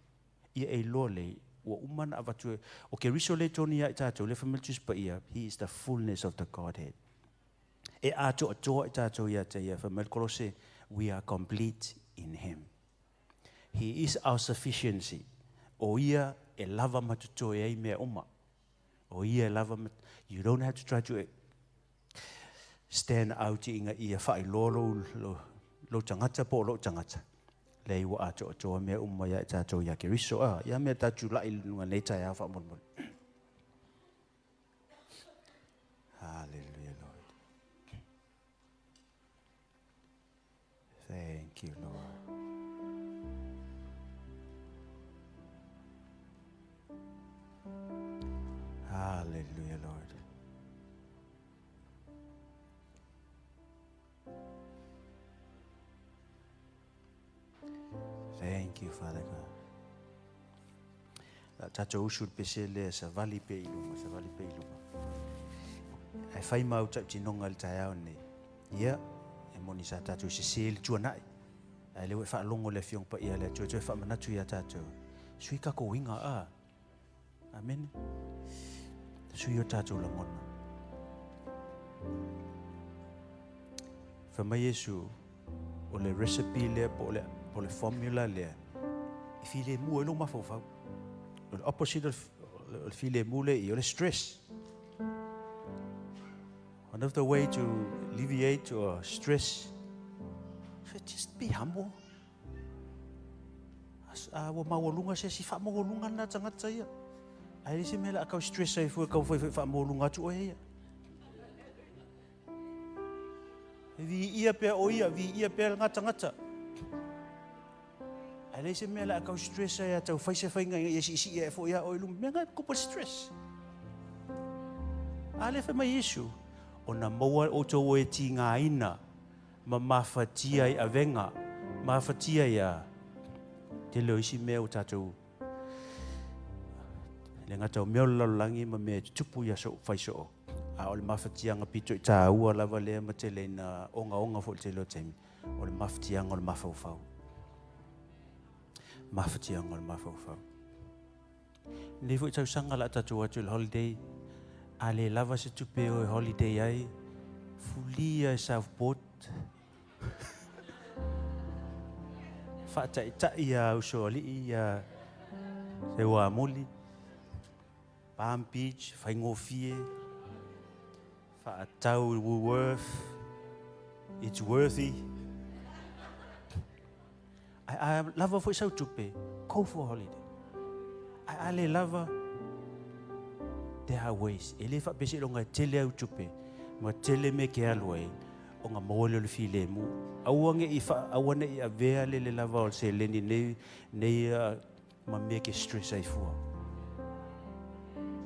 Ia e lo le, ua umana avatue. O ke riso le toni ia I tātou, le whamiltus pa ia, he is the fullness of the Godhead. E ato atoa I tātou ia te ia, whamil kolose, we are complete in him. He is our sufficiency. O ia e lava matutoe ei mea uma. O ia e lava matutoe. You don't have to try to stand out inga ia whai lo tangata po lo tangata. Lei wa ato ato mea umaya I tātou ia ke riso a. Ia mea tātou lai lunga nei tai awha monmon. Hallelujah, Lord. Thank you, Lord. Hallelujah, Lord. Thank you, Father God. Tato usul pesele sa vali pe iluma, sa vali pe iluma. Ai fai mau tau tinonga le tae nei. Ia, e moni sa tato se sel tuanai. Ai lewe fa longo le fiong pa ia le tuo fa manatu ia tato. Sui ka ko winga a. Amen. Sui o tato la ngona. Fa mai Yesu o le recipe le po le formula le. If ile mu lo ma fa. The opposite of file mule is stress. One of the way to alleviate or stress is just be humble. As awa mawalunga se si fa mawalunga na tanga tsaya. Ai se mela ka stress ai fu ka fa mawalunga tu oya. Vi ia pe oia vi ia pe ngata. Ai se mela ka stress ai tau fai se fai ngai si e fo ia o lu menga ko stress. Ale fa mai Yesu ona moa o to e tinga ina ma mafatia ai avenga mafatia ia te lo isi me o tatu le ngata o meo langi ma me tupu ia so fai so a o le mafatia nga pito i ta ua lava le ma te le na onga fo te lo temi o le mafatia nga o le mafau mafatia nga o le mafau ne fo tau sanga la tatu atu le holiday ale lava se tupe o holiday ai fulia e Southport fata ita ia usoli ia se wa muli Palm Beach faingofie fa tau Woolworth it's worthy I lava for so tupe go for holiday I ale lava there are ways ele fa pese longa tele au tupe ma tele me ke aloi o nga mole le file mu awange ifa awane I Avia le lava o se leni nei ma me ke stress ai fu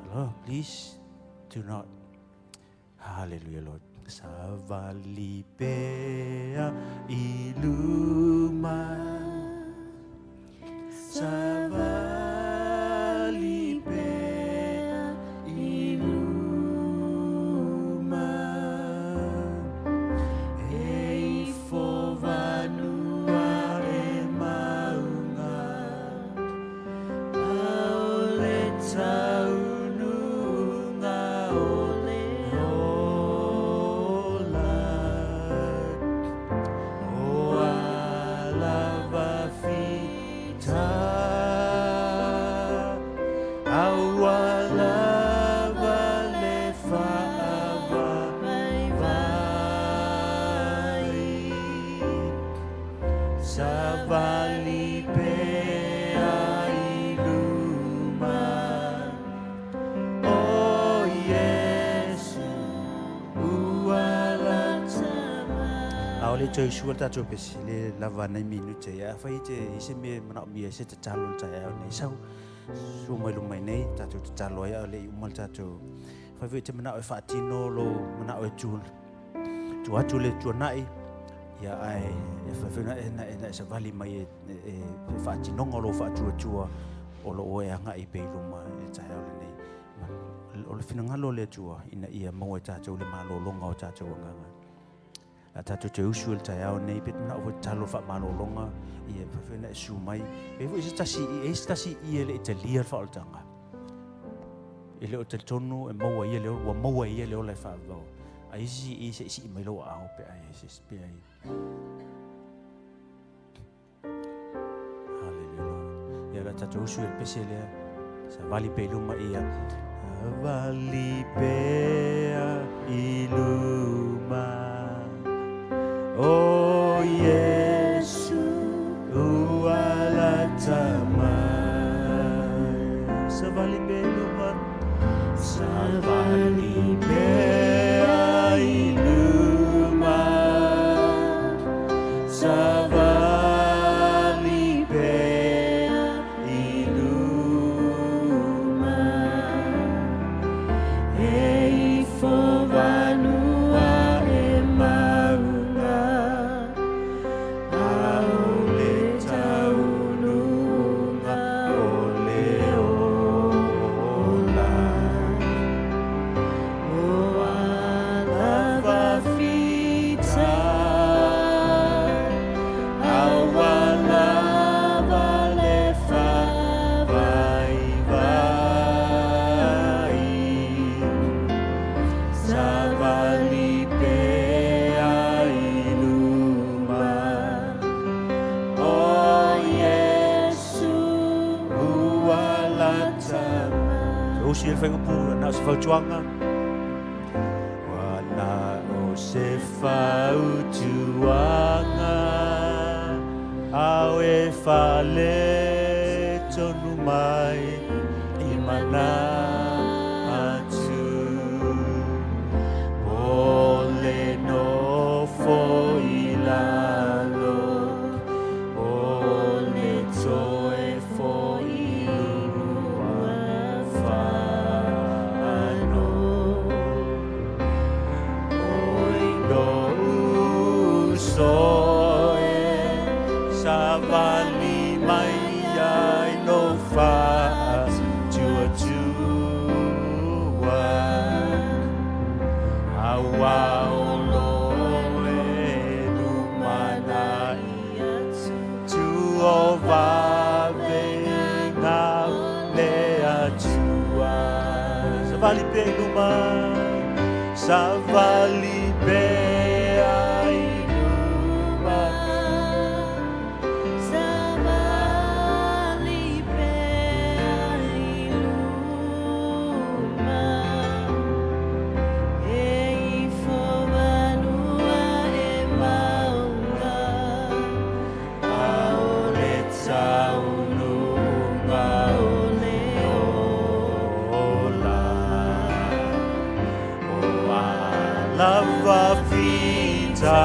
hello please do not hallelujah Lord savali pea iluma savali pea iluma ei fo vanua e maunga aole taununga ole ola o alava fita awalava le Faavae savali pea iluma o Yesu ualatama aole toi sua tato pesi le lava nei minute ya fai te ise me mana mi se te talo ta ya nei sau su mai lu mai nei tato te talo ya le umal tato fai te mana o fatino lo mana o tu atu le tu nai ya ai e fai na se vali mai e fatino ngolo fatu tua o lo o anga I pe lu mai ta ya le nei o le fina ngalo le tua ina ia mo e tato le malo longa o tato nganga a tato te usual ta ya nei pet na o talo fa malo longa ia fa na su mai e vo sta si ia le italia fa altanga ele o te tonu e maua ia le o maua ia le o le fa va ai si mai lo a pe ai si pe ai hallelujah ia la tato usual pesele sa vali pe luma ia vali pe iluma oh Yesu ualatama savali beluma savali iluma savali tuanga. Wana o se whautuanga, au e whale tonu mai I mana atu. Ole no fo I lalo, ole toe fo I lua whano. Oi no usoe, sa vali mai ai no wha tua tua. Awa o loe nu mana tu o vave ngau le atua. Sa vali pe numa, sa vali pe ai numa. Sa vali pe ai numa. E fo vanua e maunga. Aole tau nunga ole ola. O lava vita,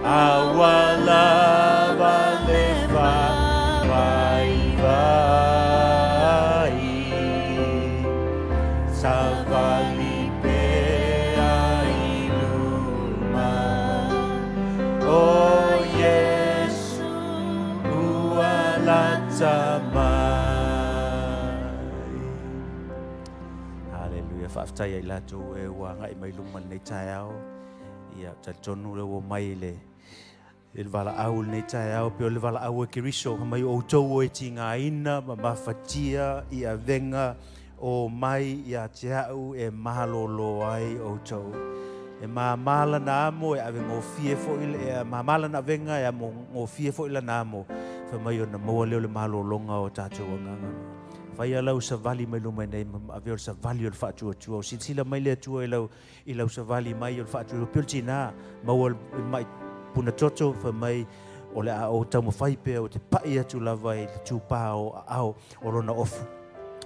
awa lava le vai vai. Sa vali pe ai numa. O Yesu ua lata mai. Hallelujah. Whaafitai ai lato e ua ngai mai luma nei tai au. Ia tatonu le ua mai le vala au nei tai au pe o le vala au e kiriso mai o tau o e tinga ina ma mafatia ia venga o mai ia te au e malolo ai o tau. E mamala na amo e ave ngofie fo ile e mamala na venga e amo ngofie fo ile na amo. Fa mai o na moa leo le malolonga o tātou nganga. Fai alau sa vali mai luma nei ave o sa vali o le whaatua tua. O sila mai le tua i lau sa vali mai o le whaatua tua. Pilti nā maua mai puna toto fa mai o le a o tau mawhai pia o te pai atu lava i le tūpā o au o rona ofu.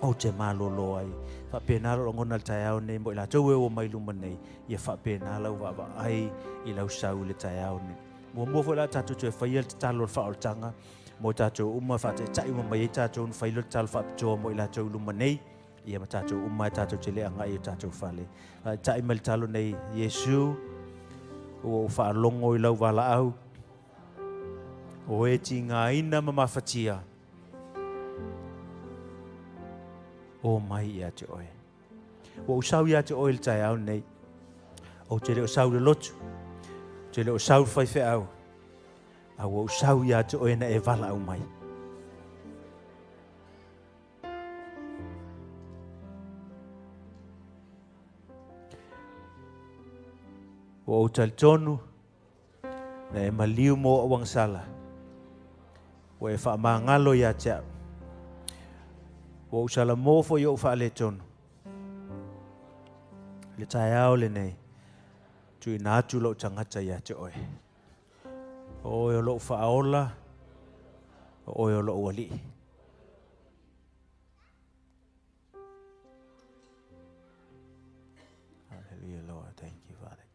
O te malolo ai. Whapena ro ngona le tai au nei mo i la tau e o mai luma nei. Ia whapena lau wawa ai i lau sau le tai au nei. Mua mofo la tātou te whaia te talo le whaoltanga. Mo tātou uma whate tai uma mai e tātou na whailo te talo whapitoa mo i la tau luma nei. Ia ma tātou uma e tātou te lea ngai o tātou whale. Tai ma le talo nei Yesu. O whaalongo i lau wala au. O e ti ngā ina ma mawhatia. O mai ia te oe. O usau ia te oe le tai au nei. O te leo sau le lotu. Te leo sau whaiwhe au. Au o usau ia te oe na e wala au mai. O tal tonu. Na e maliu mo o wangsala. O e wha maangalo ia te au. O usala mofo i o wha le tonu. Le tai au le nei. Tui nātu lo tangata ia te oe. O e lo wha aola. O e lo wali. Hallelujah, Lord. Thank you, Father.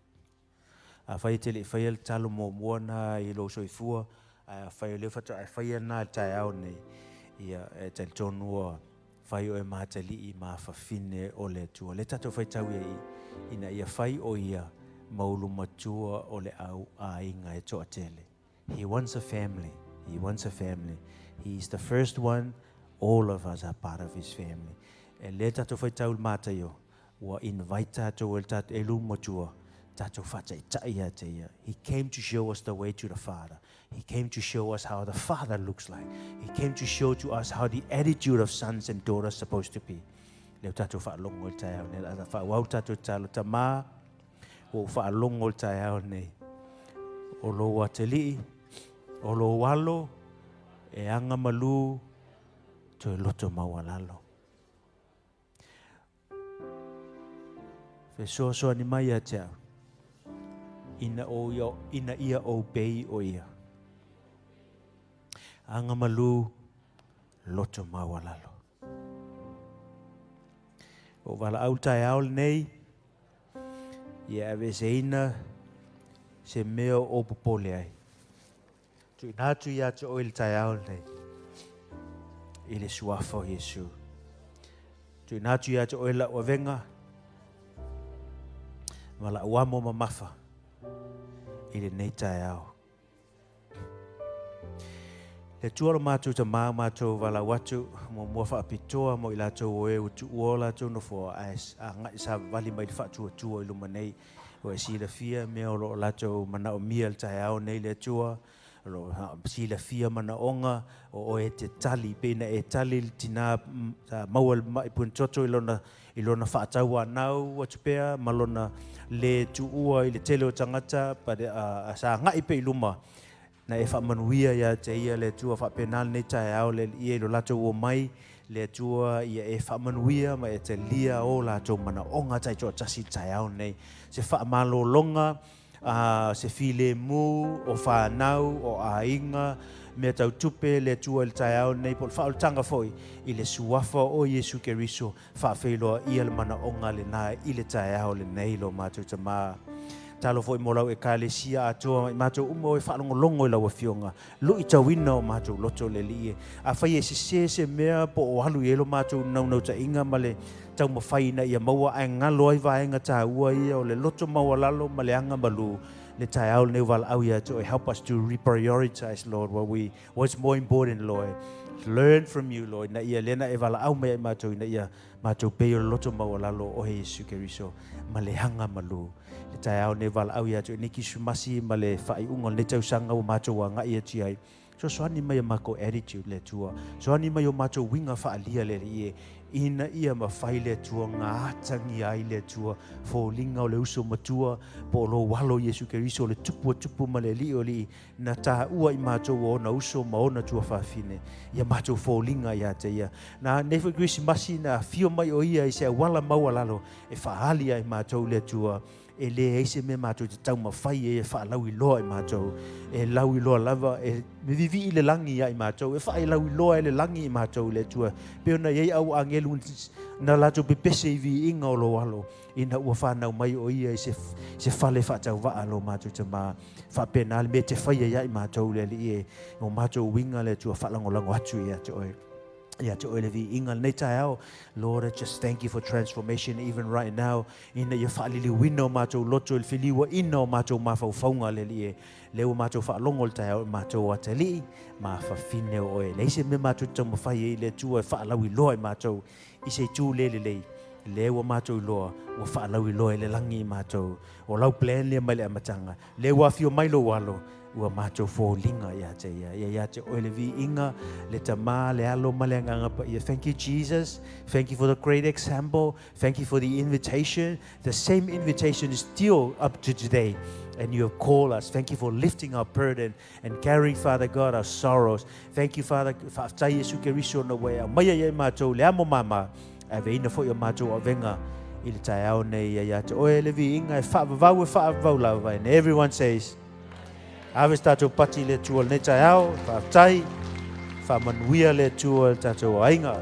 A whai te le whai al talo mo muana i lo soifua. A whai le whata a whai ana tai au nei. Ia e tal tonua. Whai o e mātali i mā whawhine o le tua. Le tato whai tau ia i ina ia whai o ia maulu matua o le au a inga e toa tele. He wants a family. He wants a family. He's the first one. All of us are part of his family. E le tato whai tau mātai o. Wa invite tato el tato e lu matua. Tato whata i tai a te ia. He came to show us the way to the Father. He came to show us how the Father looks like. He came to show to us how the attitude of sons and daughters is supposed to be. Leo tato whaalongo i tai au nei. Whawau tato talo ta mā. O whaalongo i tai au nei. O lo wateli. O lo walo. E AGAMALU. To e loto MAUALALO. Fe soa ni mai a tau. Ina ia o bei o ia. AGAMALU loto MAUALALO. O wala au tai au nei. Ia ave se ina se meo o popole ai. Tu inatu ia te oil tai au nei. Ile suafa o Yesu. Tu inatu ia te oil o venga. Wala uamo mamafa. Ile nei tai au. Le tuara mātou ta mātou wala watu mo muafa apitoa mo ila tau oe utu uola tau no fo as a ngai sa vali mai fa tua iluma nei o e sila fia me o lo la tau mana o mia le tai au nei le tua lo sila fia mana onga o e te tali pena e tali tina maual mai pun toto ilona fa tau anau o tupea malona le tu ua ile tele o tangata pa sa ngai pe iluma na e whamanuia ia te ia le tua whapenal nei tae au le ia lo lato o mai le tua ia e whamanuia ma e te lia o lato mana onga tai toa tasi tae au nei se whamalo longa se file mu o whanau o ainga me tau tupe le tua le tae au nei pol whaoltanga foi i le suafa o Yesu Keriso whawheloa ia le mana onga le nā i le tae au le nei lo mātou ta maa talo foi mo lau e kalesia atoa matou umo e whalongolongo i lau fionga lu i tauina o matou loto le lie a whai e se mea po o halu elo matou nau ta inga male tau mawhai na ia maua ai ngalo ai vaenga ta ua ia o le loto MAUALALO ma le AGAMALU le tai au ne wala au ia to help us to reprioritize Lord what's more important Lord learn from you Lord na ia lena e wala au mai matou na ia matou pe o loto MAUALALO o he Yesu Keriso ma le AGAMALU tai au ne wala au ia tu niki sumasi ma le whai unga le tau sanga o mātou a ngai ati ai. So soani mai o mako attitude le tua. Soani mai o mātou winga whaalia le ie. Ina ia ma whai le tua ngā atangi ai le tua. Fo linga o le uso matua. Po lo walo Yesu Keriso le tupu ma le li o li. Na taha ua i mātou o na uso ma o na tua whawhine. Ia mātou fo linga ia te ia. Na nefu grisi masi na fio mai o ia i se wala MAUALALO. E whaali ai mātou le tua. E le eise me mātou te tau mawhai e wha lau i loa i mātou. E lau i loa lava, e me vivi i le langi ia i mātou. E wha lau i loa e le langi i mātou le tua. Peo na iei au angelu na lato pepese i vi inga o lo walo. Ina ua whanau mai o ia i se whale whatau waa lo mātou te mā. Whapenal me te whaia ia i mātou le li e. O mātou winga le tua whalangolango atu ia te oe. Yeah, to olevi ingal nei tai au. Lord, I just thank you for transformation even right now. Ina ia whaalili wino mātou loto il whiliwa ina o mātou mawhau whaunga le li e. Leo mātou whaalongo le tai au mātou atali. Ma whawhine o oe. Leise me mātou tau mawhai e le tua e whaalau i loa i mātou. I se tū le lei. Leo mātou i loa. Wa whaalau i loa i le langi i mātou. O lau plan lea mai le amatanga. Leo wafio mai lo walo. Ua mātou fō linga ia te ia. Ia te oile vi inga, le ta mā, le alo ma le anganga pa ia. Thank you, Jesus. Thank you for the great example. Thank you for the invitation. The same invitation is still up to today. And you have called us. Thank you for lifting our burden and carrying, Father God, our sorrows. Thank you, Father, whaftai Yesu Keriso na wea. Maya ia mātou, le amo mama. Ave ina fo ia mātou a venga. Ili tai au nei ia te oile vi inga. E whaavau lava. And everyone says, Awe tātou pati le tua nei tai au, whaatai, whaamanuia le tua tātou ainga.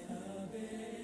Ave